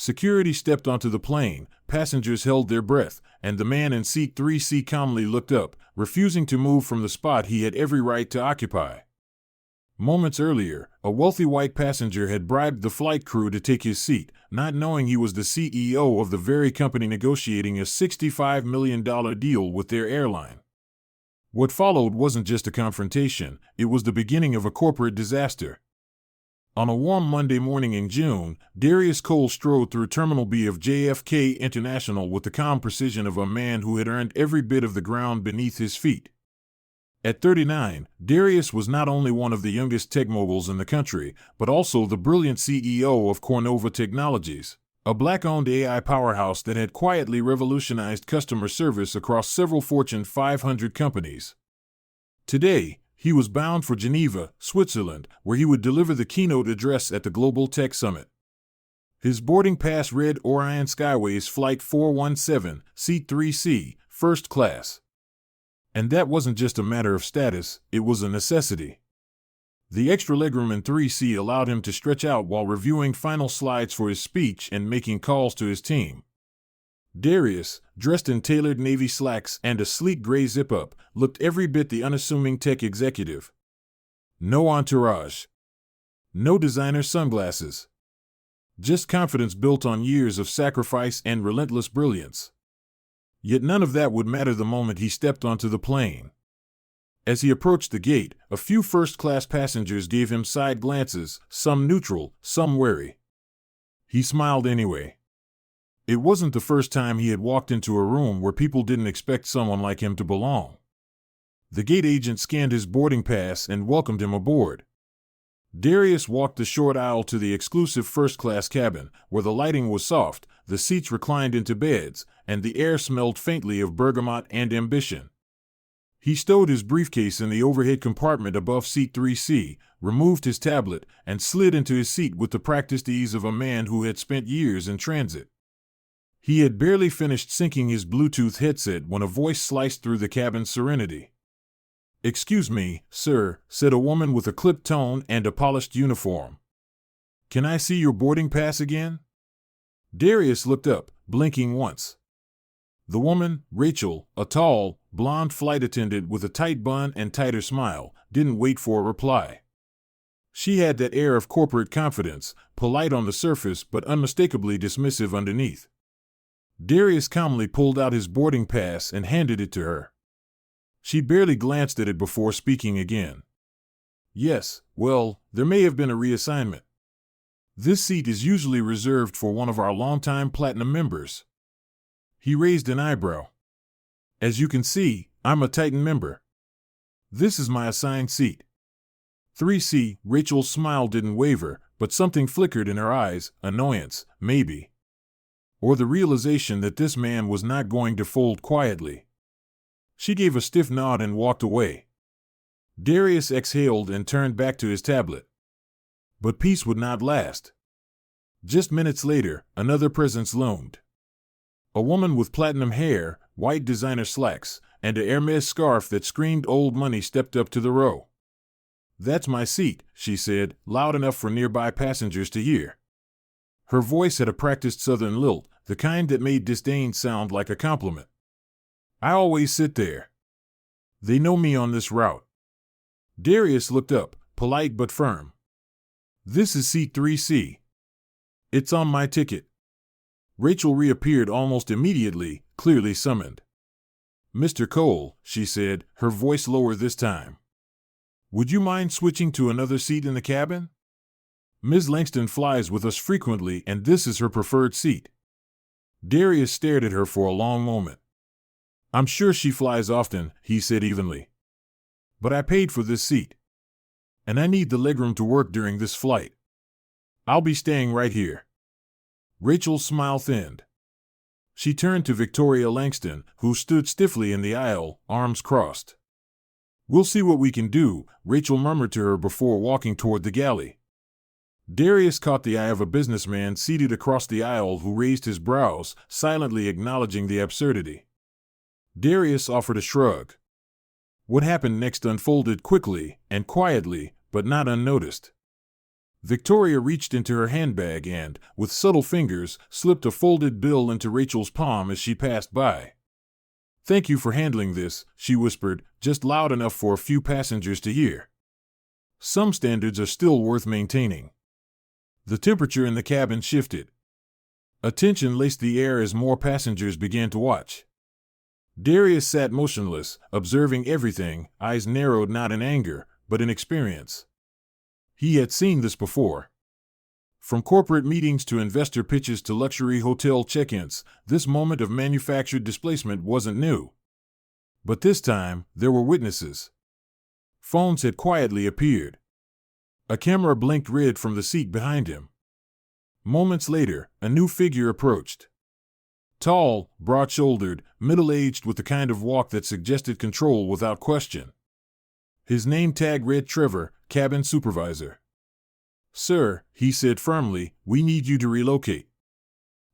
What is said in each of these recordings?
Security stepped onto the plane, passengers held their breath, and the man in seat 3C calmly looked up, refusing to move from the spot he had every right to occupy. Moments earlier, a wealthy white passenger had bribed the flight crew to take his seat, not knowing he was the CEO of the very company negotiating a $65 million deal with their airline. What followed wasn't just a confrontation, it was the beginning of a corporate disaster. On a warm Monday morning in June, Darius Cole strode through Terminal B of JFK International with the calm precision of a man who had earned every bit of the ground beneath his feet. At 39, Darius was not only one of the youngest tech moguls in the country, but also the brilliant CEO of Cornova Technologies, a black-owned AI powerhouse that had quietly revolutionized customer service across several Fortune 500 companies. Today, he was bound for Geneva, Switzerland, where he would deliver the keynote address at the Global Tech Summit. His boarding pass read Orion Skyways Flight 417, Seat 3C, First Class. And that wasn't just a matter of status, it was a necessity. The extra legroom in 3C allowed him to stretch out while reviewing final slides for his speech and making calls to his team. Darius, dressed in tailored navy slacks and a sleek gray zip-up, looked every bit the unassuming tech executive. No entourage. No designer sunglasses. Just confidence built on years of sacrifice and relentless brilliance. Yet none of that would matter the moment he stepped onto the plane. As he approached the gate, a few first-class passengers gave him side glances, some neutral, some wary. He smiled anyway. It wasn't the first time he had walked into a room where people didn't expect someone like him to belong. The gate agent scanned his boarding pass and welcomed him aboard. Darius walked the short aisle to the exclusive first-class cabin, where the lighting was soft, the seats reclined into beds, and the air smelled faintly of bergamot and ambition. He stowed his briefcase in the overhead compartment above seat 3C, removed his tablet, and slid into his seat with the practiced ease of a man who had spent years in transit. He had barely finished syncing his Bluetooth headset when a voice sliced through the cabin's serenity. "Excuse me, sir," said a woman with a clipped tone and a polished uniform. "Can I see your boarding pass again?" Darius looked up, blinking once. The woman, Rachel, a tall, blonde flight attendant with a tight bun and tighter smile, didn't wait for a reply. She had that air of corporate confidence, polite on the surface but unmistakably dismissive underneath. Darius calmly pulled out his boarding pass and handed it to her. She barely glanced at it before speaking again. "Yes, well, there may have been a reassignment. This seat is usually reserved for one of our longtime platinum members." He raised an eyebrow. "As you can see, I'm a Titan member. This is my assigned seat." 3C, Rachel's smile didn't waver, but something flickered in her eyes, annoyance, maybe. Or the realization that this man was not going to fold quietly. She gave a stiff nod and walked away. Darius exhaled and turned back to his tablet. But peace would not last. Just minutes later, another presence loomed. A woman with platinum hair, white designer slacks, and a Hermes scarf that screamed old money stepped up to the row. "That's my seat," she said, loud enough for nearby passengers to hear. Her voice had a practiced southern lilt, the kind that made disdain sound like a compliment. "I always sit there. They know me on this route." Darius looked up, polite but firm. "This is seat 3C. It's on my ticket." Rachel reappeared almost immediately, clearly summoned. "Mr. Cole," she said, her voice lower this time. "Would you mind switching to another seat in the cabin? Ms. Langston flies with us frequently and this is her preferred seat." Darius stared at her for a long moment. "I'm sure she flies often," he said evenly. "But I paid for this seat. And I need the legroom to work during this flight. I'll be staying right here." Rachel's smile thinned. She turned to Victoria Langston, who stood stiffly in the aisle, arms crossed. "We'll see what we can do," Rachel murmured to her before walking toward the galley. Darius caught the eye of a businessman seated across the aisle who raised his brows, silently acknowledging the absurdity. Darius offered a shrug. What happened next unfolded quickly and quietly, but not unnoticed. Victoria reached into her handbag and, with subtle fingers, slipped a folded bill into Rachel's palm as she passed by. "Thank you for handling this," she whispered, just loud enough for a few passengers to hear. Some standards are still worth maintaining. The temperature in the cabin shifted. A tension laced the air as more passengers began to watch. Darius sat motionless, observing everything, eyes narrowed not in anger, but in experience. He had seen this before. From corporate meetings to investor pitches to luxury hotel check-ins, this moment of manufactured displacement wasn't new. But this time, there were witnesses. Phones had quietly appeared. A camera blinked red from the seat behind him. Moments later, a new figure approached. Tall, broad-shouldered, middle-aged with the kind of walk that suggested control without question. His name tag read Trevor, cabin supervisor. "Sir," he said firmly, "we need you to relocate.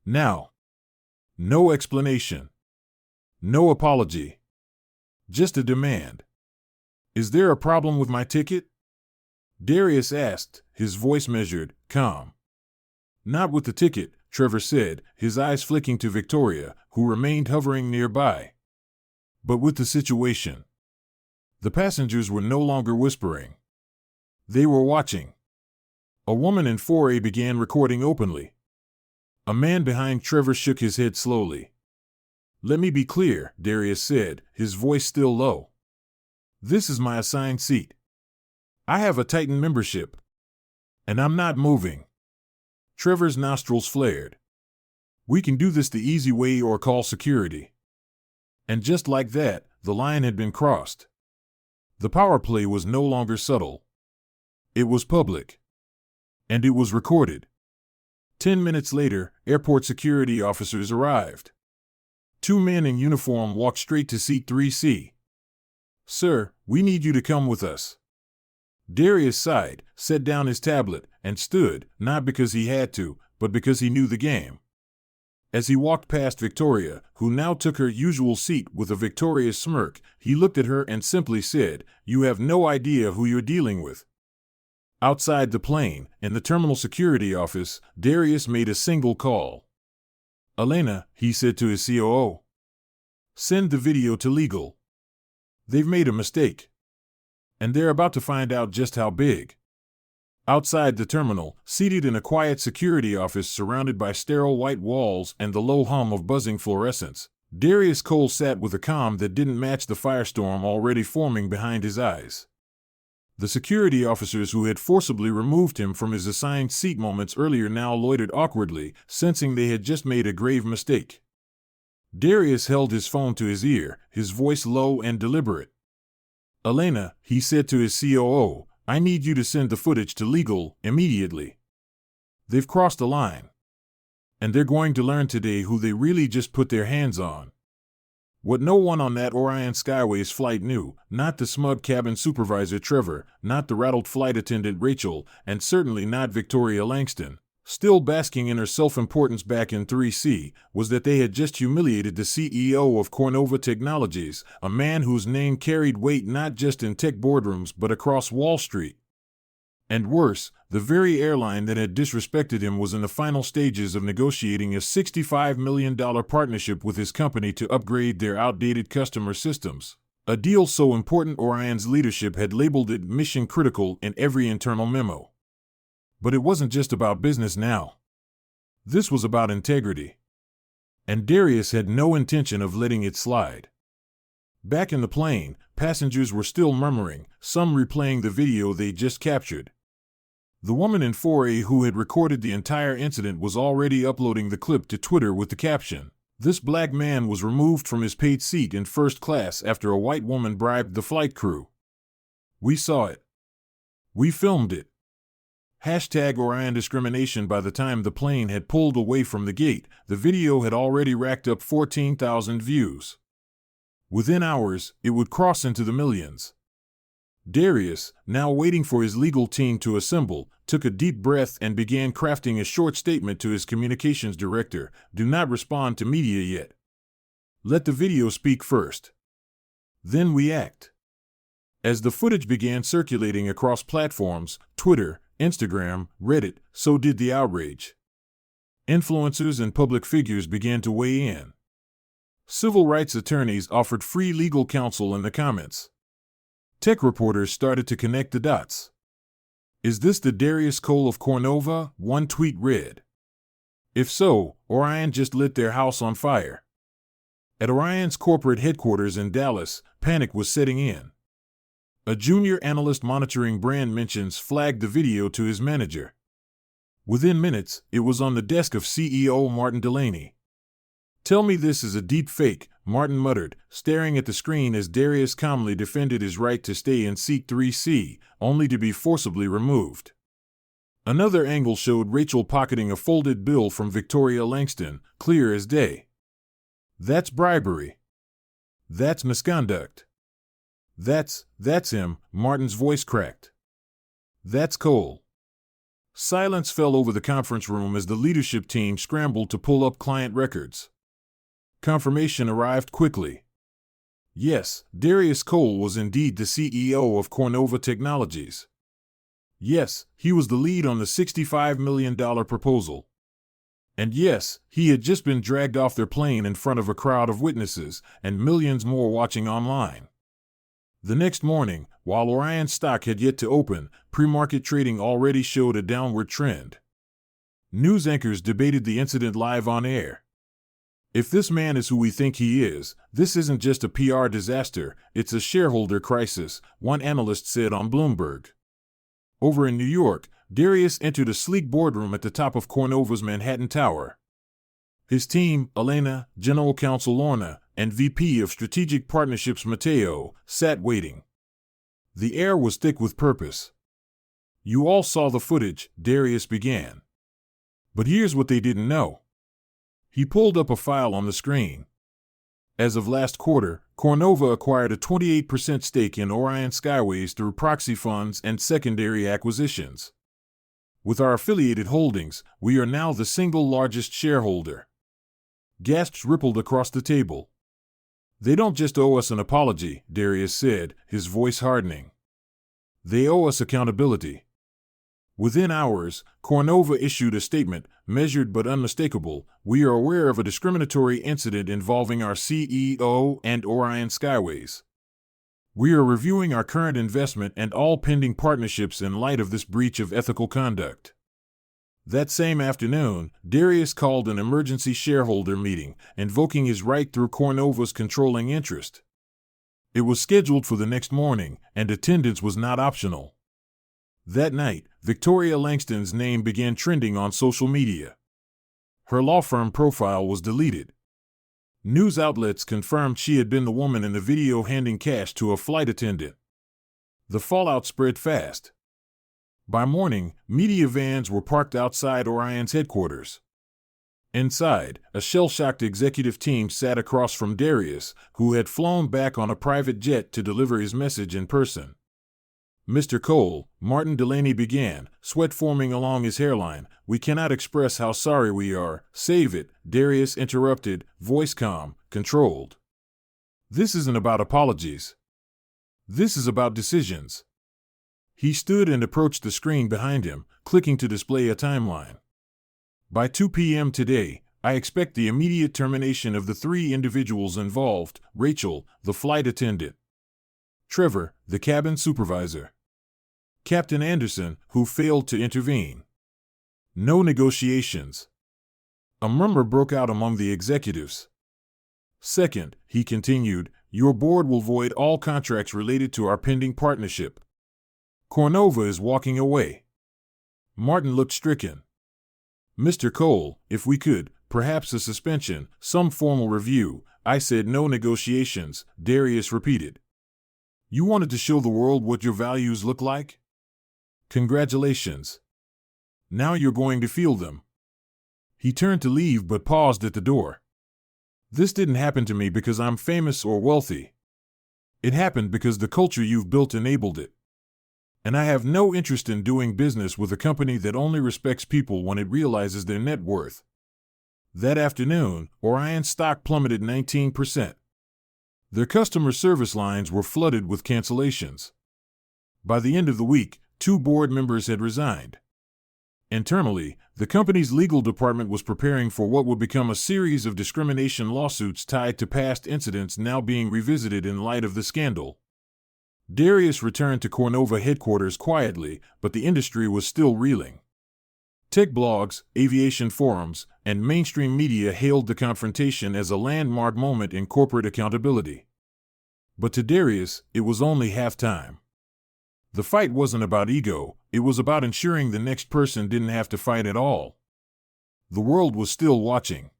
Now." No explanation. No apology. Just a demand. "Is there a problem with my ticket?" Darius asked, his voice measured, calm. "Not with the ticket," Trevor said, his eyes flicking to Victoria, who remained hovering nearby. "But with the situation." The passengers were no longer whispering. They were watching. A woman in 4A began recording openly. A man behind Trevor shook his head slowly. "Let me be clear," Darius said, his voice still low. "This is my assigned seat. I have a Titan membership. And I'm not moving." Trevor's nostrils flared. "We can do this the easy way or call security." And just like that, the line had been crossed. The power play was no longer subtle. It was public. And it was recorded. 10 minutes later, airport security officers arrived. 2 men in uniform walked straight to seat 3C. "Sir, we need you to come with us." Darius sighed, set down his tablet, and stood, not because he had to, but because he knew the game. As he walked past Victoria, who now took her usual seat with a victorious smirk, he looked at her and simply said, "You have no idea who you're dealing with." Outside the plane, in the terminal security office, Darius made a single call. "Elena," he said to his COO, "send the video to legal. They've made a mistake. And they're about to find out just how big." Outside the terminal, seated in a quiet security office surrounded by sterile white walls and the low hum of buzzing fluorescence, Darius Cole sat with a calm that didn't match the firestorm already forming behind his eyes. The security officers who had forcibly removed him from his assigned seat moments earlier now loitered awkwardly, sensing they had just made a grave mistake. Darius held his phone to his ear, his voice low and deliberate. "Elena," he said to his COO, "I need you to send the footage to legal, immediately. They've crossed the line. And they're going to learn today who they really just put their hands on." What no one on that Orion Skyways flight knew, not the smug cabin supervisor Trevor, not the rattled flight attendant Rachel, and certainly not Victoria Langston, still basking in her self-importance back in 3C, was that they had just humiliated the CEO of Cornova Technologies, a man whose name carried weight not just in tech boardrooms but across Wall Street. And worse, the very airline that had disrespected him was in the final stages of negotiating a $65 million partnership with his company to upgrade their outdated customer systems. A deal so important Orion's leadership had labeled it mission critical in every internal memo. But it wasn't just about business now. This was about integrity. And Darius had no intention of letting it slide. Back in the plane, passengers were still murmuring, some replaying the video they just captured. The woman in 4A who had recorded the entire incident was already uploading the clip to Twitter with the caption, "This black man was removed from his paid seat in first class after a white woman bribed the flight crew. We saw it. We filmed it." Hashtag Orion discrimination. By the time the plane had pulled away from the gate, the video had already racked up 14,000 views. Within hours, it would cross into the millions. Darius, now waiting for his legal team to assemble, took a deep breath and began crafting a short statement to his communications director. "Do not respond to media yet. Let the video speak first. Then we act." As the footage began circulating across platforms, Twitter, Instagram, Reddit, so did the outrage. Influencers and public figures began to weigh in. Civil rights attorneys offered free legal counsel in the comments. Tech reporters started to connect the dots. Is this the Darius Cole of Cornova? One tweet read. If so, Orion just lit their house on fire. At Orion's corporate headquarters in Dallas, panic was setting in. A junior analyst monitoring brand mentions flagged the video to his manager. Within minutes, it was on the desk of CEO Martin Delaney. Tell me this is a deep fake, Martin muttered, staring at the screen as Darius calmly defended his right to stay in seat 3C, only to be forcibly removed. Another angle showed Rachel pocketing a folded bill from Victoria Langston, clear as day. That's bribery. That's misconduct. That's him, Martin's voice cracked. That's Cole. Silence fell over the conference room as the leadership team scrambled to pull up client records. Confirmation arrived quickly. Yes, Darius Cole was indeed the CEO of Cornova Technologies. Yes, he was the lead on the $65 million proposal. And yes, he had just been dragged off their plane in front of a crowd of witnesses and millions more watching online. The next morning, while Orion stock had yet to open, pre-market trading already showed a downward trend. News anchors debated the incident live on air. If this man is who we think he is, this isn't just a PR disaster, it's a shareholder crisis, one analyst said on Bloomberg. Over in New York, Darius entered a sleek boardroom at the top of Cornova's Manhattan Tower. His team, Elena, General Counsel Lorna, and VP of Strategic Partnerships Mateo, sat waiting. The air was thick with purpose. You all saw the footage, Darius began. But here's what they didn't know. He pulled up a file on the screen. As of last quarter, Cornova acquired a 28% stake in Orion Skyways through proxy funds and secondary acquisitions. With our affiliated holdings, we are now the single largest shareholder. Gasps rippled across the table. They don't just owe us an apology, Darius said, his voice hardening. They owe us accountability. Within hours, Cornova issued a statement, measured but unmistakable. We are aware of a discriminatory incident involving our CEO and Orion Skyways. We are reviewing our current investment and all pending partnerships in light of this breach of ethical conduct. That same afternoon, Darius called an emergency shareholder meeting, invoking his right through Cornova's controlling interest. It was scheduled for the next morning, and attendance was not optional. That night, Victoria Langston's name began trending on social media. Her law firm profile was deleted. News outlets confirmed she had been the woman in the video handing cash to a flight attendant. The fallout spread fast. By morning, media vans were parked outside Orion's headquarters. Inside, a shell-shocked executive team sat across from Darius, who had flown back on a private jet to deliver his message in person. Mr. Cole, Martin Delaney began, sweat forming along his hairline. We cannot express how sorry we are. Save it, Darius interrupted, voice calm, controlled. This isn't about apologies. This is about decisions. He stood and approached the screen behind him, clicking to display a timeline. By 2 p.m. today, I expect the immediate termination of the 3 individuals involved: Rachel, the flight attendant; Trevor, the cabin supervisor; Captain Anderson, who failed to intervene. No negotiations. A murmur broke out among the executives. Second, he continued, your board will void all contracts related to our pending partnership. Cornova is walking away. Martin looked stricken. Mr. Cole, if we could, perhaps a suspension, some formal review. I said no negotiations, Darius repeated. You wanted to show the world what your values look like? Congratulations. Now you're going to feel them. He turned to leave but paused at the door. This didn't happen to me because I'm famous or wealthy. It happened because the culture you've built enabled it. And I have no interest in doing business with a company that only respects people when it realizes their net worth. That afternoon, Orion stock plummeted 19%. Their customer service lines were flooded with cancellations. By the end of the week, 2 board members had resigned. Internally, the company's legal department was preparing for what would become a series of discrimination lawsuits tied to past incidents now being revisited in light of the scandal. Darius returned to Cornova headquarters quietly, but the industry was still reeling. Tech blogs, aviation forums, and mainstream media hailed the confrontation as a landmark moment in corporate accountability. But to Darius, it was only halftime. The fight wasn't about ego, it was about ensuring the next person didn't have to fight at all. The world was still watching.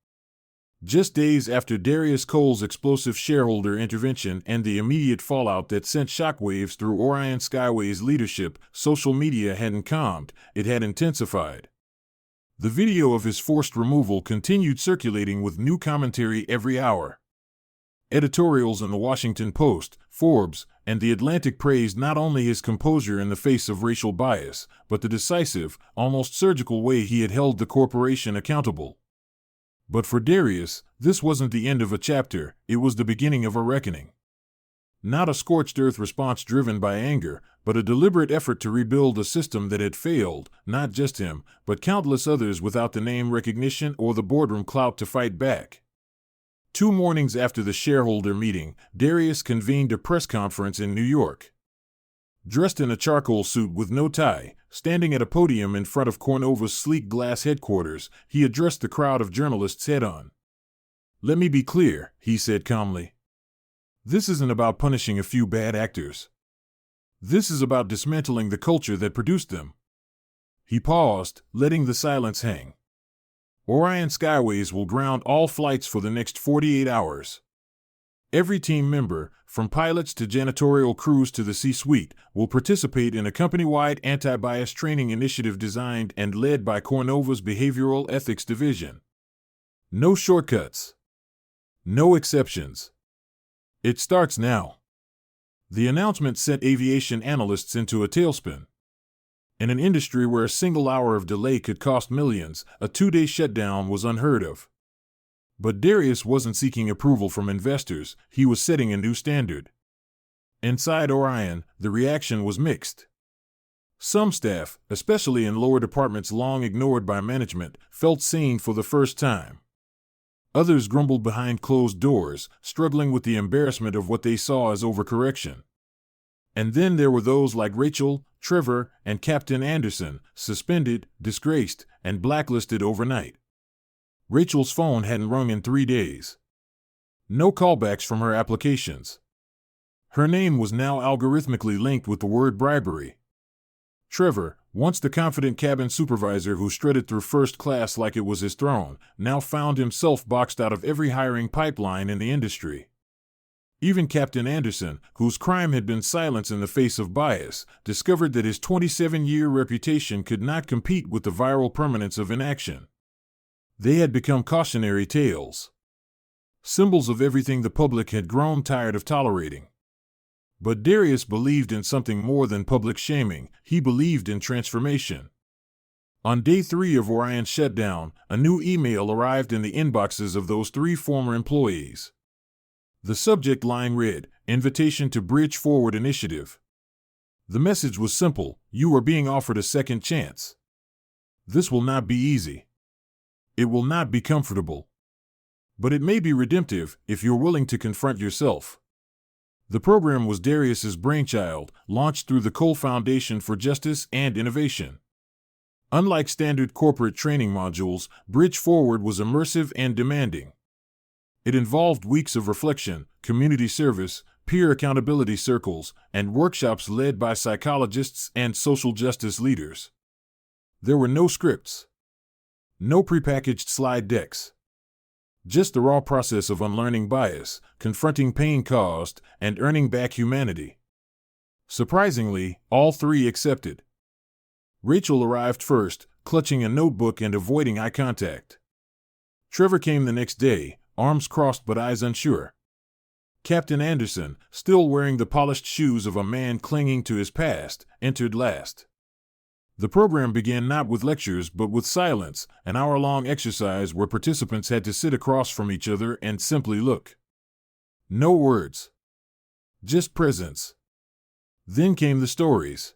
Just days after Darius Cole's explosive shareholder intervention and the immediate fallout that sent shockwaves through Orion Skyway's leadership, social media hadn't calmed, it had intensified. The video of his forced removal continued circulating with new commentary every hour. Editorials in the Washington Post, Forbes, and The Atlantic praised not only his composure in the face of racial bias, but the decisive, almost surgical way he had held the corporation accountable. But for Darius, this wasn't the end of a chapter, it was the beginning of a reckoning. Not a scorched earth response driven by anger, but a deliberate effort to rebuild a system that had failed, not just him, but countless others without the name recognition or the boardroom clout to fight back. 2 mornings after the shareholder meeting, Darius convened a press conference in New York. Dressed in a charcoal suit with no tie, standing at a podium in front of Cornova's sleek glass headquarters, he addressed the crowd of journalists head-on. "Let me be clear," he said calmly. "This isn't about punishing a few bad actors. This is about dismantling the culture that produced them." He paused, letting the silence hang. "Orion Skyways will ground all flights for the next 48 hours. Every team member, from pilots to janitorial crews to the C-suite, will participate in a company-wide anti-bias training initiative designed and led by Cornova's Behavioral Ethics Division. No shortcuts. No exceptions. It starts now." The announcement sent aviation analysts into a tailspin. In an industry where a single hour of delay could cost millions, a 2-day shutdown was unheard of. But Darius wasn't seeking approval from investors, he was setting a new standard. Inside Orion, the reaction was mixed. Some staff, especially in lower departments long ignored by management, felt seen for the first time. Others grumbled behind closed doors, struggling with the embarrassment of what they saw as overcorrection. And then there were those like Rachel, Trevor, and Captain Anderson, suspended, disgraced, and blacklisted overnight. Rachel's phone hadn't rung in 3 days. No callbacks from her applications. Her name was now algorithmically linked with the word bribery. Trevor, once the confident cabin supervisor who strutted through first class like it was his throne, now found himself boxed out of every hiring pipeline in the industry. Even Captain Anderson, whose crime had been silence in the face of bias, discovered that his 27-year reputation could not compete with the viral permanence of inaction. They had become cautionary tales. Symbols of everything the public had grown tired of tolerating. But Darius believed in something more than public shaming, he believed in transformation. On day 3 of Orion's shutdown, a new email arrived in the inboxes of those 3 former employees. The subject line read, "Invitation to Bridge Forward Initiative." The message was simple, you are being offered a second chance. This will not be easy. It will not be comfortable. But it may be redemptive if you're willing to confront yourself. The program was Darius's brainchild, launched through the Cole Foundation for Justice and Innovation. Unlike standard corporate training modules, Bridge Forward was immersive and demanding. It involved weeks of reflection, community service, peer accountability circles, and workshops led by psychologists and social justice leaders. There were no scripts. No prepackaged slide decks. Just the raw process of unlearning bias, confronting pain caused, and earning back humanity. Surprisingly, all 3 accepted. Rachel arrived first, clutching a notebook and avoiding eye contact. Trevor came the next day, arms crossed but eyes unsure. Captain Anderson, still wearing the polished shoes of a man clinging to his past, entered last. The program began not with lectures but with silence, an hour-long exercise where participants had to sit across from each other and simply look. No words. Just presence. Then came the stories.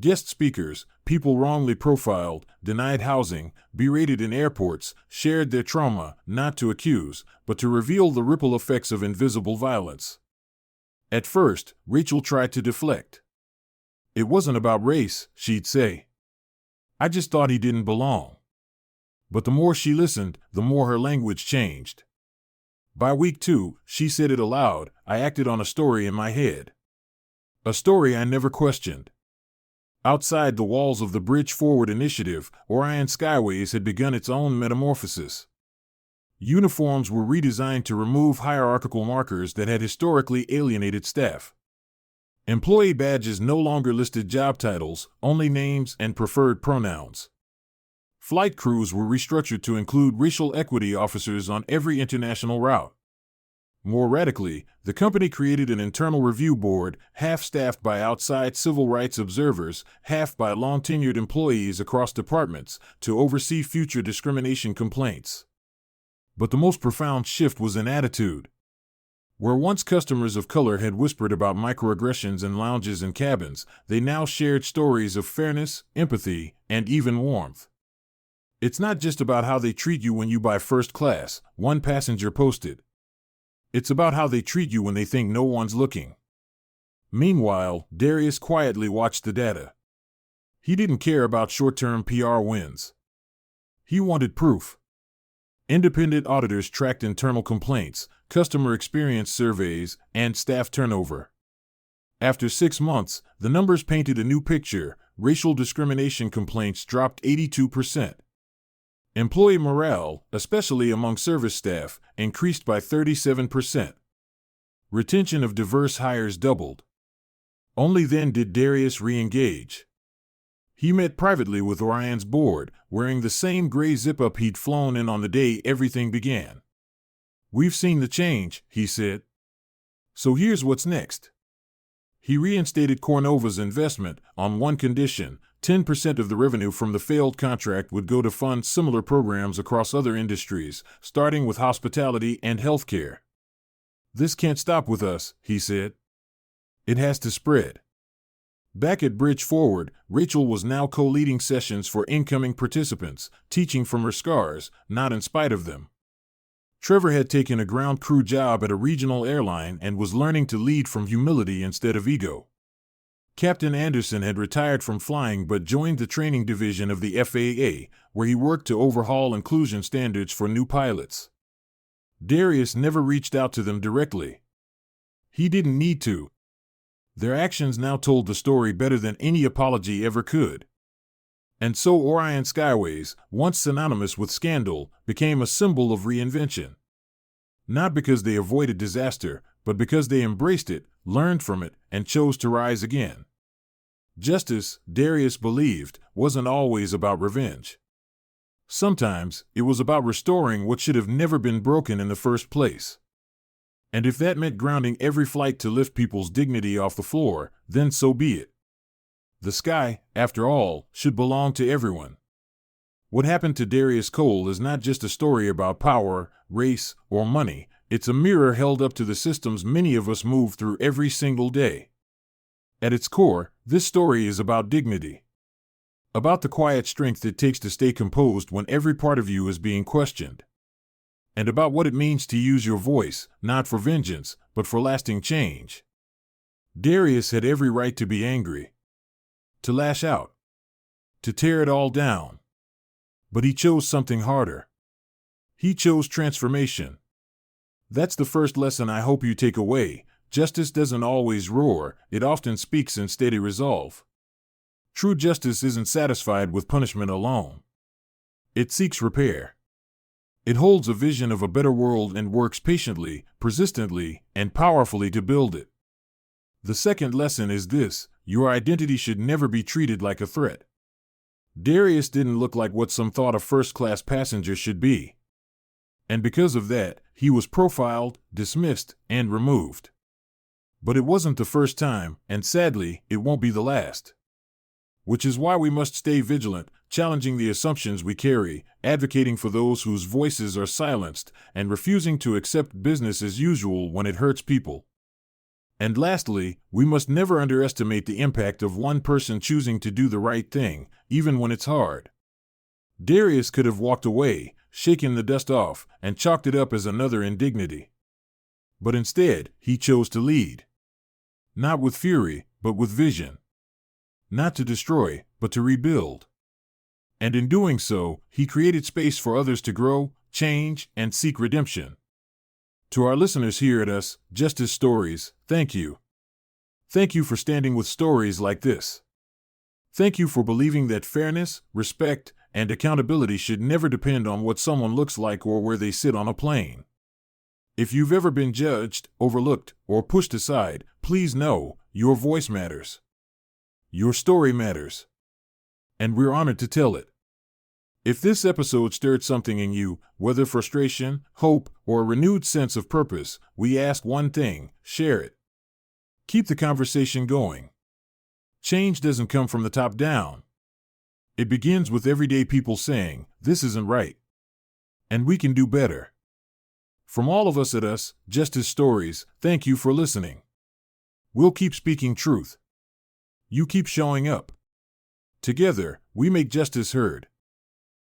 Guest speakers, people wrongly profiled, denied housing, berated in airports, shared their trauma, not to accuse, but to reveal the ripple effects of invisible violence. At first, Rachel tried to deflect. It wasn't about race, she'd say. I just thought he didn't belong. But the more she listened, the more her language changed. By week 2, she said it aloud, I acted on a story in my head. A story I never questioned. Outside the walls of the Bridge Forward initiative, Orion Skyways had begun its own metamorphosis. Uniforms were redesigned to remove hierarchical markers that had historically alienated staff. Employee badges no longer listed job titles, only names and preferred pronouns. Flight crews were restructured to include racial equity officers on every international route. More radically, the company created an internal review board, half staffed by outside civil rights observers, half by long-tenured employees across departments, to oversee future discrimination complaints. But the most profound shift was in attitude. Where once customers of color had whispered about microaggressions in lounges and cabins, they now shared stories of fairness, empathy, and even warmth. It's not just about how they treat you when you buy first class, one passenger posted. It's about how they treat you when they think no one's looking. Meanwhile, Darius quietly watched the data. He didn't care about short-term PR wins. He wanted proof. Independent auditors tracked internal complaints, customer experience surveys, and staff turnover. After 6 months, the numbers painted a new picture. Racial discrimination complaints dropped 82%. Employee morale, especially among service staff, increased by 37%. Retention of diverse hires doubled. Only then did Darius re-engage. He met privately with Orion's board, wearing the same gray zip-up he'd flown in on the day everything began. We've seen the change, he said. So here's what's next. He reinstated Cornova's investment, on one condition: 10% of the revenue from the failed contract would go to fund similar programs across other industries, starting with hospitality and healthcare. This can't stop with us, he said. It has to spread. Back at Bridge Forward, Rachel was now co-leading sessions for incoming participants, teaching from her scars, not in spite of them. Trevor had taken a ground crew job at a regional airline and was learning to lead from humility instead of ego. Captain Anderson had retired from flying but joined the training division of the FAA, where he worked to overhaul inclusion standards for new pilots. Darius never reached out to them directly. He didn't need to. Their actions now told the story better than any apology ever could. And so Orion Skyways, once synonymous with scandal, became a symbol of reinvention. Not because they avoided disaster, but because they embraced it, learned from it, and chose to rise again. Justice, Darius believed, wasn't always about revenge. Sometimes, it was about restoring what should have never been broken in the first place. And if that meant grounding every flight to lift people's dignity off the floor, then so be it. The sky, after all, should belong to everyone. What happened to Darius Cole is not just a story about power, race, or money. It's a mirror held up to the systems many of us move through every single day. At its core, this story is about dignity. About the quiet strength it takes to stay composed when every part of you is being questioned. And about what it means to use your voice, not for vengeance, but for lasting change. Darius had every right to be angry. To lash out. To tear it all down. But he chose something harder. He chose transformation. That's the first lesson I hope you take away. Justice doesn't always roar, it often speaks in steady resolve. True justice isn't satisfied with punishment alone. It seeks repair. It holds a vision of a better world and works patiently, persistently, and powerfully to build it. The second lesson is this: your identity should never be treated like a threat. Darius didn't look like what some thought a first-class passenger should be. And because of that, he was profiled, dismissed, and removed. But it wasn't the first time, and sadly, it won't be the last. Which is why we must stay vigilant, challenging the assumptions we carry, advocating for those whose voices are silenced, and refusing to accept business as usual when it hurts people. And lastly, we must never underestimate the impact of one person choosing to do the right thing, even when it's hard. Darius could have walked away, shaken the dust off, and chalked it up as another indignity. But instead, he chose to lead. Not with fury, but with vision. Not to destroy, but to rebuild. And in doing so, he created space for others to grow, change, and seek redemption. To our listeners here at Us, Justice Stories, thank you. Thank you for standing with stories like this. Thank you for believing that fairness, respect, and accountability should never depend on what someone looks like or where they sit on a plane. If you've ever been judged, overlooked, or pushed aside, please know, your voice matters. Your story matters. And we're honored to tell it. If this episode stirred something in you, whether frustration, hope, or a renewed sense of purpose, we ask one thing: share it. Keep the conversation going. Change doesn't come from the top down. It begins with everyday people saying, "This isn't right. And we can do better." From all of us at Us, Justice Stories, thank you for listening. We'll keep speaking truth. You keep showing up. Together, we make justice heard.